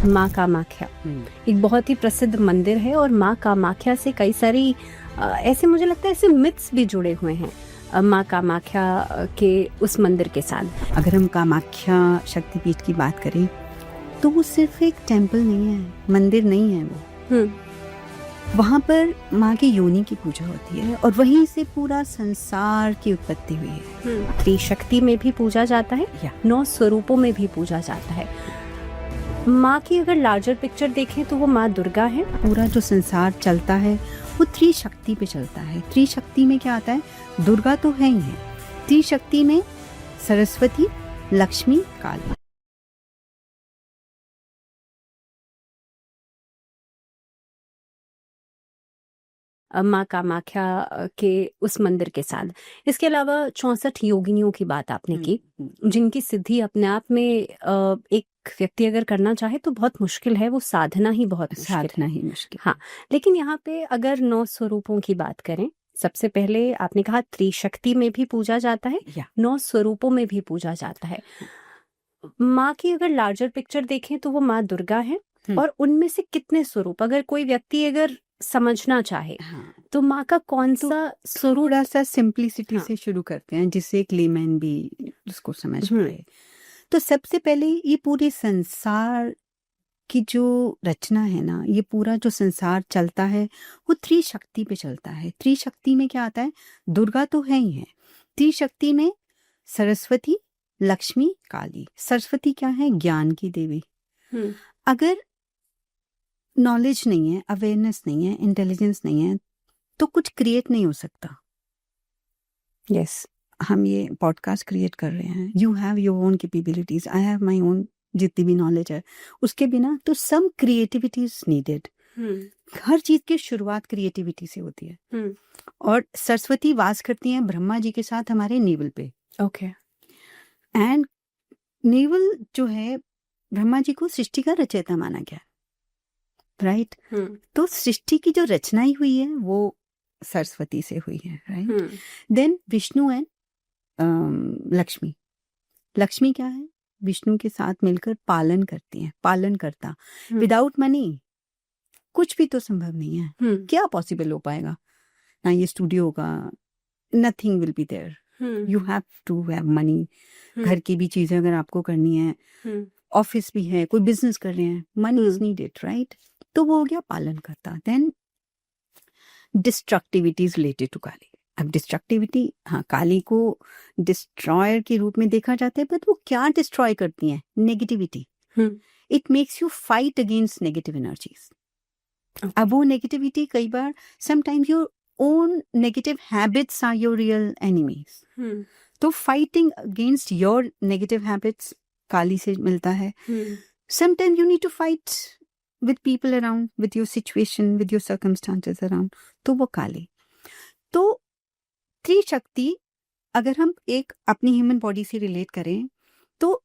माँ कामाख्या एक बहुत ही प्रसिद्ध मंदिर है और माँ कामाख्या से कई सारी ऐसे मुझे लगता है ऐसे मिथ्स भी जुड़े हुए हैं माँ कामाख्या के उस मंदिर के साथ। अगर हम कामाख्या शक्तिपीठ की बात करें तो वो सिर्फ एक टेम्पल नहीं है, मंदिर नहीं है वो। वहाँ पर माँ की योनि की पूजा होती है और वहीं से पूरा संसार की उत्पत्ति हुई है। त्रिशक्ति में भी पूजा जाता है, 9 स्वरूपों में भी पूजा जाता है। माँ की अगर लार्जर पिक्चर देखें तो वो माँ दुर्गा है। पूरा जो संसार चलता है वो त्रिशक्ति पे चलता है। त्रिशक्ति में क्या आता है? दुर्गा तो है ही है, त्रिशक्ति में सरस्वती, लक्ष्मी, काली। माँ कामाख्या के उस मंदिर के साथ। इसके अलावा 64 योगिनियों की बात आपने की, जिनकी सिद्धि अपने आप में एक व्यक्ति अगर करना चाहे तो बहुत मुश्किल है, वो साधना ही मुश्किल। हाँ, लेकिन यहाँ पे अगर 9 स्वरूपों की बात करें, सबसे पहले आपने कहा त्रिशक्ति में भी पूजा जाता है, 9 स्वरूपों में भी पूजा जाता है। माँ की अगर लार्जर पिक्चर देखें तो वो माँ दुर्गा है और उनमें से कितने स्वरूप, अगर कोई व्यक्ति अगर समझना चाहे तो माँ का कौन सा स्वरूप? थोड़ा सा सिंप्लिसिटी से शुरू करते हैं जिससे एक लेमैन भी उसको समझ पाए। तो सबसे पहले ये पूरे संसार की जो रचना है ना, ये पूरा जो संसार चलता है वो त्रिशक्ति पे चलता है। त्रिशक्ति में क्या आता है? दुर्गा तो है ही है, त्रिशक्ति में सरस्वती, लक्ष्मी, काली। सरस्वती क्या है? ज्ञान की देवी। अगर नॉलेज नहीं है, अवेयरनेस नहीं है, इंटेलिजेंस नहीं है तो कुछ क्रिएट नहीं हो सकता। यस, हम ये पॉडकास्ट क्रिएट कर रहे हैं, you have your own capabilities, I have my own, जितनी भी नॉलेज है उसके बिना तो सम क्रिएटिविटी इज नीडेड। हर चीज की शुरुआत क्रिएटिविटी से होती है। और सरस्वती वास करती हैं ब्रह्मा जी के साथ हमारे नेवल पे। ओके। एंड नेवल जो है, ब्रह्मा जी को सृष्टि का रचयिता माना गया, राइट? तो सृष्टि की जो रचना हुई है वो सरस्वती से हुई है, right? Then Vishnu and Lakshmi. Lakshmi क्या है? विष्णु के साथ मिलकर पालन करती हैं, पालन करता। विदाउट मनी कुछ भी तो संभव नहीं है। क्या पॉसिबल हो पाएगा? ना ये स्टूडियो होगा, nothing will be there. You have to have money. घर की भी चीजें अगर आपको करनी है, ऑफिस भी है, कोई बिजनेस कर रहे हैं, मनी इज नीडेड, राइट? तो वो हो गया पालन करता। देन डिस्ट्रक्टिविटी इज रिलेटेड टू काली। अब डिस्ट्रक्टिविटी, हाँ, काली को डिस्ट्रॉयर के रूप में देखा जाता है, बट वो क्या डिस्ट्रॉय करती हैं? Negativity. It makes you fight against negative energies. अब वो नेगेटिविटी कई बार sometimes your own negative habits are your real enemies. तो fighting against your negative habits Kali से मिलता है। Sometimes you need to fight with people around, with your situation, with your circumstances around, तो वो काली। तो त्रिशक्ति अगर हम एक अपनी ह्यूमन बॉडी से रिलेट करें तो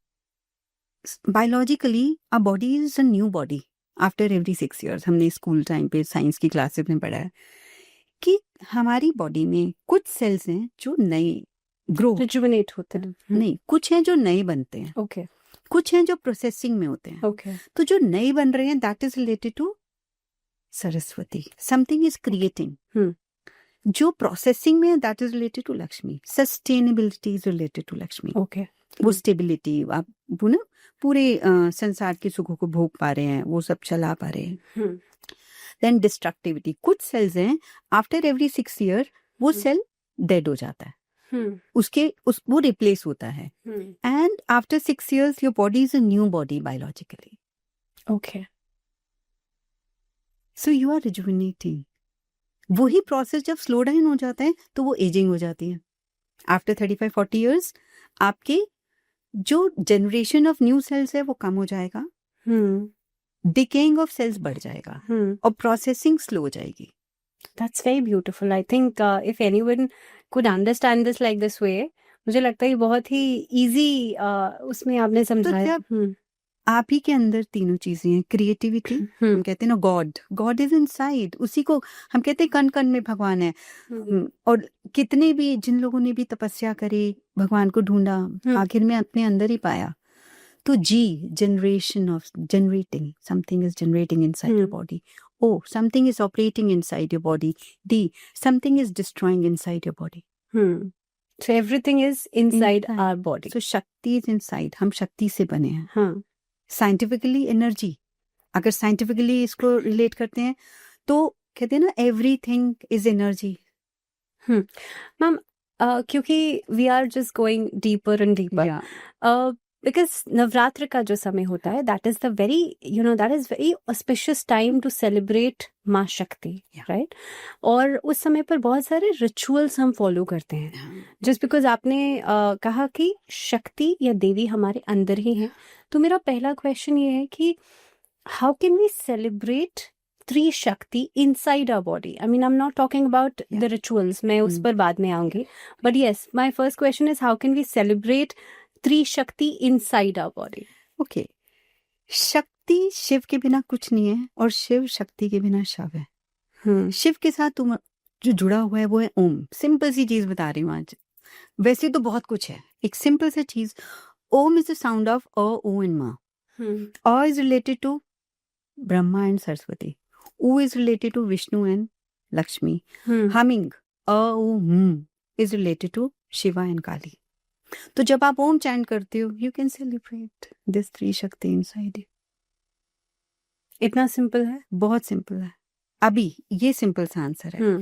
biologically a body is a new body after every 6 years। हमने स्कूल टाइम पे साइंस की क्लासेस में पढ़ा है कि हमारी बॉडी में कुछ सेल्स हैं जो नए ग्रो रिजुविनेट होते हैं, नहीं, कुछ हैं जो नए बनते हैं, ओके, कुछ हैं जो प्रोसेसिंग में होते हैं, ओके। तो जो नए बन रहे हैं that is related to Saraswati. Something is creating. जो प्रोसेसिंग में है that is related to Lakshmi. Sustainability is related to Lakshmi. Okay. वो स्टेबिलिटी, आप वो ना पूरे संसार के सुखों को भोग पा रहे हैं, वो सब चला पा रहे हैं। देन डिस्ट्रक्टिविटी, कुछ सेल्स हैं आफ्टर एवरी 6 year वो सेल डेड हो जाता है, वो रिप्लेस होता है। And after 6 years your body is a new body biologically. Okay. So you are rejuvenating. वही प्रोसेस जब स्लो डाउन हो जाता है तो वो एजिंग हो जाती है। आफ्टर 35-40 years आपके जो जनरेशन ऑफ न्यू सेल्स है वो कम हो जाएगा, डिकेइंग ऑफ सेल्स बढ़ जाएगा और प्रोसेसिंग स्लो हो जाएगी। That's very beautiful. I think if anyone could understand this like this way, मुझे लगता है ये बहुत ही easy उसमें आपने समझाया। आप ही के अंदर तीनों चीजें हैं। क्रिएटिविटी, हम कहते हैं ना गॉड इज इनसाइड, उसी को हम कहते हैं कण कण में भगवान है। और कितने भी जिन लोगों ने भी तपस्या करी, भगवान को ढूंढा, आखिर में अपने अंदर ही पाया। तो G, generation of generating, something is generating inside your body. O, something is operating inside your body. D, something is destroying inside your body. So everything is inside our body. So शक्ति is inside. हम शक्ति से बने हैं. हाँ. Scientifically energy. अगर scientifically इसको relate करते हैं तो कहते हैं ना everything is energy. मैम क्योंकि we are just going deeper and deeper because Navratra का जो समय होता है that is the very that is very auspicious time to celebrate Maa Shakti, right? और उस समय पर बहुत सारे रिचुअल्स हम फॉलो करते हैं जस्ट बिकॉज आपने कहा कि शक्ति या देवी हमारे अंदर ही है. तो मेरा पहला क्वेश्चन ये है कि how can we celebrate Three Shakti inside our body? I mean, I'm not talking about the rituals. मैं उस पर बाद में आऊंगी. But yes, my first question is how can we celebrate Three Shakti inside our body? Okay. शक्ति शिव के बिना कुछ नहीं है और शिव शक्ति के बिना शव है. शिव के साथ तुम जो जुड़ा हुआ है वो है ओम. सिंपल सी चीज बता रही हूँ आज. वैसे तो बहुत कुछ है. एक सिंपल सी चीज, Om is the sound of A, U and M. A is related to Brahma and Saraswati. U is related to Vishnu and Lakshmi. Humming, is related to Shiva and Kali. तो जब आप ओम चैंट करते हो, you can celebrate this three Shakti inside you. इतना simple है? बहुत simple है. अभी ये सिंपल सा आंसर है.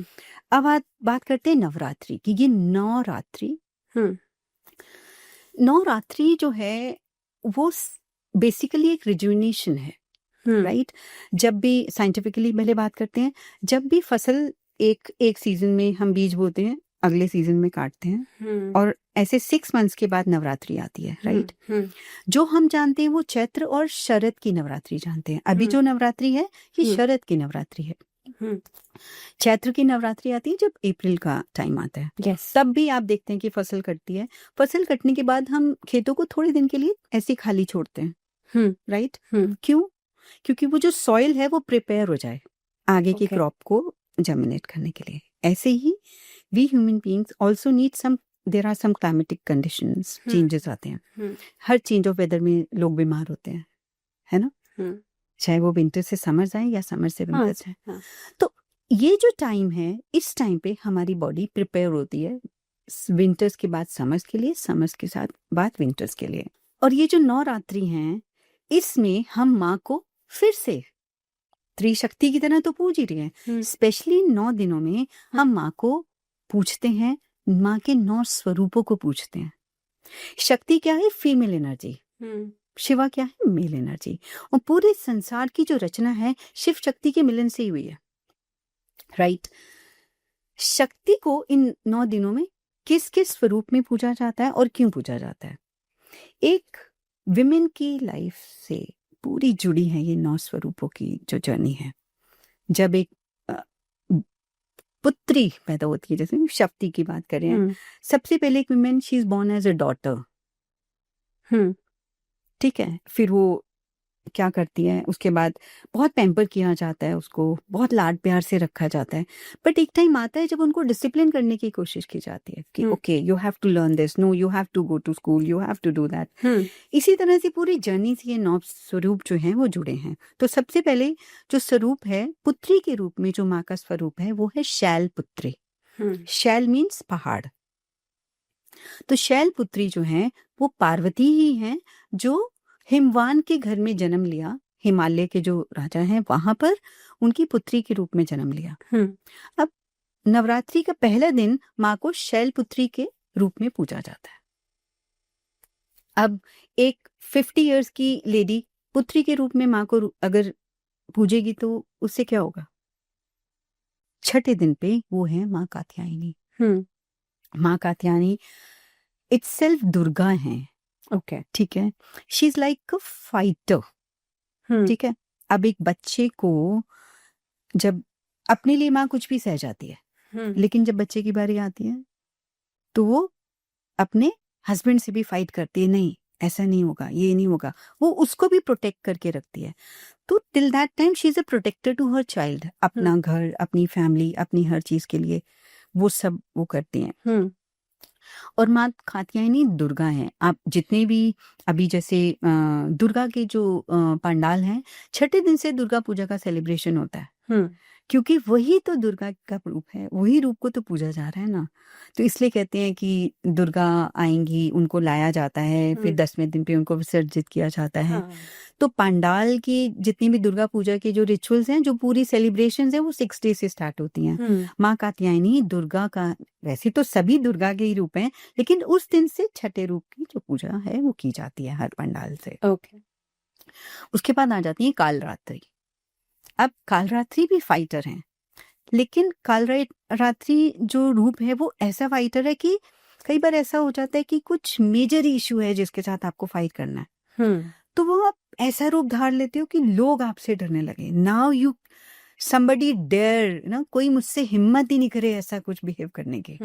अब बात करते हैं नवरात्रि की. ये नवरात्रि, नवरात्रि जो है वो बेसिकली एक रिजुविनेशन है. राइट जब भी साइंटिफिकली पहले बात करते हैं, जब भी फसल एक सीजन में हम बीज बोते हैं, अगले सीजन में काटते हैं और ऐसे 6 मंथ्स के बाद नवरात्रि आती है. राइट जो हम जानते हैं वो चैत्र और शरद की नवरात्रि जानते हैं. अभी जो नवरात्रि है ये शरद की नवरात्रि है. चैत्र की नवरात्रि आती है जब अप्रैल का टाइम आता है. yes. तब भी आप देखते हैं कि फसल कटती है. फसल कटने के बाद हम खेतों को थोड़े दिन के लिए ऐसे खाली छोड़ते हैं. राइट क्यों? क्योंकि वो जो सॉइल है वो प्रिपेयर हो जाए आगे की क्रॉप को जर्मिनेट करने के लिए. ऐसे ही we human beings also need some, there are some climatic conditions, changes आते हैं. हर चेंज ऑफ वेदर में लोग बीमार होते हैं, है ना? चाहे वो विंटर से समर जाए या समर से विंटर जाए. तो ये जो टाइम है, इस टाइम पे हमारी बॉडी प्रिपेयर होती है विंटर्स के बाद समर्स के लिए, समर्स के साथ बाद विंटर्स के लिए. और ये जो नवरात्रि हैं इसमें हम माँ को फिर से त्रिशक्ति की तरह तो पूज ही रही है. स्पेशली 9 दिनों में हम माँ को पूछते हैं, माँ के 9 स्वरूपों को पूछते हैं. शक्ति क्या है? Female energy. शिवा क्या है? Mail energy. और पूरे संसार की जो रचना है शिव शक्ति के मिलन से ही हुई है. राइट शक्ति को इन 9 दिनों में किस किस स्वरूप में पूजा जाता है और क्यों पूजा जाता है? एक विमेन की लाइफ से पूरी जुड़ी है ये 9 स्वरूपों की जो जर्नी है. जब एक पुत्री पैदा होती है, जैसे शक्ति की बात करें, सबसे पहले एक women she is born as a daughter. ठीक है. फिर वो क्या करती है, उसके बाद बहुत पैम्पर किया जाता है, उसको बहुत लाड प्यार से रखा जाता है. बट एक टाइम आता है जब उनको डिसिप्लिन करने की कोशिश की जाती है कि okay you have to learn this, no you have to go to school, you have to do that. इसी तरह से पूरी जर्नी से ये 9 स्वरूप जो हैं वो जुड़े हैं. तो सबसे पहले जो स्वरूप है पुत्री के रूप में, जो माँ का स्वरूप है वो है शैल पुत्री. शैल मीन्स पहाड़. तो शैल पुत्री जो है वो पार्वती ही है जो हिमवान के घर में जन्म लिया. हिमालय के जो राजा हैं वहां पर उनकी पुत्री के रूप में जन्म लिया. अब नवरात्रि का पहला दिन माँ को शैलपुत्री के रूप में पूजा जाता है. अब एक 50 इयर्स की लेडी पुत्री के रूप में माँ को अगर पूजेगी तो उससे क्या होगा? छठे दिन पे वो है माँ कात्यायनी. माँ कात्यायनी इटसेल्फ दुर्गा है. ओके ठीक है. She is like a fighter. ठीक है. अब एक बच्चे को जब अपने लिए माँ कुछ भी सह जाती है, लेकिन जब बच्चे की बारी आती है तो वो अपने हस्बैंड से भी फाइट करती है. नहीं ऐसा नहीं होगा, ये नहीं होगा. वो उसको भी प्रोटेक्ट करके रखती है. तो till that time she is a protector to her child. अपना घर, अपनी फैमिली, अपनी हर चीज के लिए वो सब वो करती हैं. और माँ कात्यायनी दुर्गा हैं। आप जितने भी अभी जैसे दुर्गा के जो पंडाल हैं, छठे दिन से दुर्गा पूजा का सेलिब्रेशन होता है, क्योंकि वही तो दुर्गा का रूप है, वही रूप को तो पूजा जा रहा है ना। तो इसलिए कहते हैं कि दुर्गा आएंगी, उनको लाया जाता है, फिर 10वें दिन पे उनको विसर्जित किया जाता है। तो पंडाल की जितनी भी दुर्गा पूजा के जो रिचुअल्स हैं, जो पूरी सेलिब्रेशंस हैं, वो 6 डे से स्टार्ट होती हैं। माँ कात्यायनी दुर्गा का, वैसे तो सभी दुर्गा के ही रूप हैं, लेकिन उस दिन से छठे रूप की जो पूजा है वो की जाती है हर पंडाल से। ओके। उसके बाद आ जाती है कालरात्रि। अब कालरात्रि भी फाइटर हैं, लेकिन कालरात्रि जो रूप है वो ऐसा फाइटर है कि कई बार ऐसा हो जाता है कि कुछ मेजर इशू है जिसके साथ आपको फाइट करना है, तो वो आप ऐसा रूप धार लेते हो कि लोग आपसे डरने लगे। नाउ यू somebody dare ना, कोई मुझसे हिम्मत ही नहीं करे ऐसा कुछ बिहेव करने के।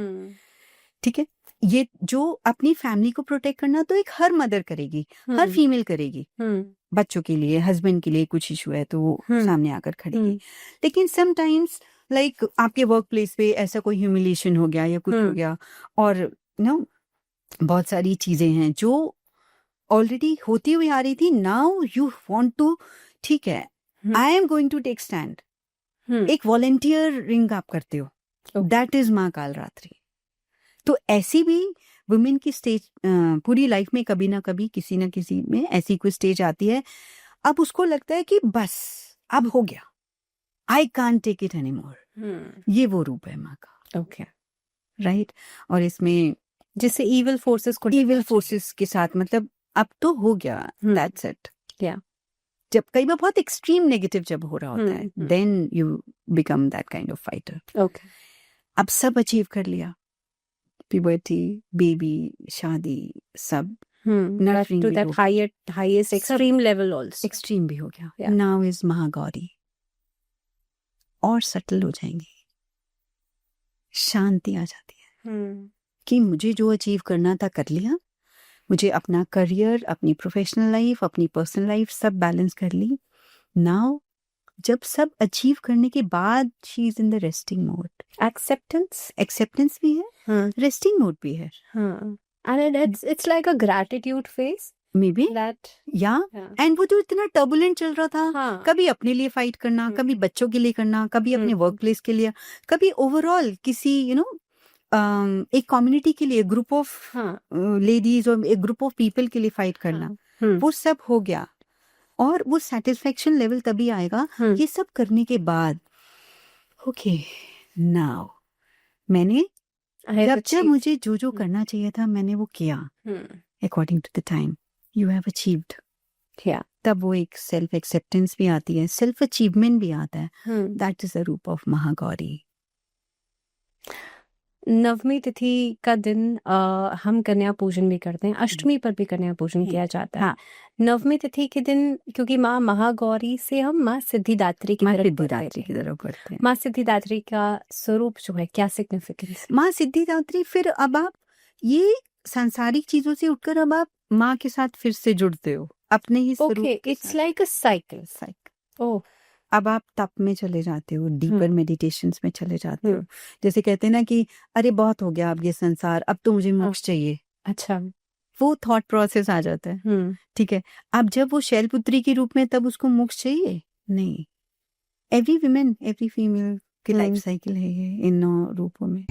ठीक है, ये जो अपनी फैमिली को प्रोटेक्ट करना तो एक हर मदर करेगी, हर फीमेल करेगी। बच्चों के लिए, हस्बैंड के लिए कुछ इशू है तो वो सामने आकर खड़ेगी। लेकिन समटाइम्स लाइक आपके वर्क प्लेस पे ऐसा कोई ह्यूमिलिएशन हो गया या कुछ हो गया, और बहुत सारी चीजें हैं जो ऑलरेडी होती हुई आ रही थी। नाउ यू वांट टू, ठीक है, I am going to take stand, एक वॉलेंटियरिंग आप करते हो, दैट इज माँ कालरात्रि। तो ऐसी भी वुमेन की स्टेज पूरी लाइफ में कभी ना कभी किसी ना किसी में ऐसी कोई स्टेज आती है, अब उसको लगता है कि बस अब हो गया, I can't take it anymore. ये वो रूप है माँ का। Okay, right. और इसमें जिससे इविल फोर्सेस के साथ मतलब अब तो हो गया, दैट्स इट। या जब कई बार बहुत एक्सट्रीम नेगेटिव जब हो रहा होता है, then you become that kind of fighter. Okay, अब सब अचीव कर लिया, प्यूबर्टी, बेबी, शादी, सब to that highest extreme level also. Extreme भी हो गया। Yeah. नाउ इज महागौरी, और सटल हो जाएंगे, शांति आ जाती है कि मुझे जो अचीव करना था कर लिया, मुझे अपना करियर, अपनी प्रोफेशनल लाइफ, अपनी पर्सनल लाइफ सब बैलेंस कर ली। नाउ जब सब अचीव करने के बाद she is in the resting mode. Acceptance भी है, रेस्टिंग मोड भी है, and it's like a gratitude phase may be, that या एंड वो जो इतना टर्बुलेंट चल रहा था, कभी अपने लिए फाइट करना, कभी बच्चों के लिए करना, कभी अपने वर्क प्लेस के लिए, कभी ओवरऑल किसी एक कम्युनिटी के लिए, ग्रुप ऑफ लेडीज और एक ग्रुप ऑफ पीपल के लिए फाइट करना, वो सब हो गया। और वो सेटिस्फेक्शन लेवल तभी आएगा ये सब करने के बाद, ओके नाउ मैंने जब मुझे जो करना चाहिए था मैंने वो किया according to the time, you have achieved. तब वो एक सेल्फ एक्सेप्टेंस भी आती है, सेल्फ अचीवमेंट भी आता है। दैट इज द रूप ऑफ महागौरी। नवमी तिथि का दिन हम कन्या पूजन भी करते हैं, अष्टमी पर भी कन्या पूजन किया जाता है। नवमी तिथि के दिन क्योंकि माँ महागौरी से हम माँ सिद्धिदात्री की तरफ बढ़ते हैं। माँ सिद्धिदात्री का स्वरूप जो है, क्या सिग्निफिकेंस? माँ सिद्धिदात्री, फिर अब आप ये सांसारिक चीजों से उठकर अब आप माँ के साथ फिर से जुड़ते हो अपने ही स्वरूप। It's like a cycle. Oh, अब आप तप में चले जाते हो, डीपर मेडिटेशंस में चले जाते हो। जैसे कहते हैं ना कि अरे बहुत हो गया अब ये संसार, अब तो मुझे मोक्ष चाहिए। अच्छा, वो थॉट प्रोसेस आ जाता है। ठीक है, अब जब वो शैलपुत्री के रूप में, तब उसको मोक्ष चाहिए नहीं। एवरी विमेन, एवरी फीमेल की लाइफ साइकिल है ये इन रूपों में।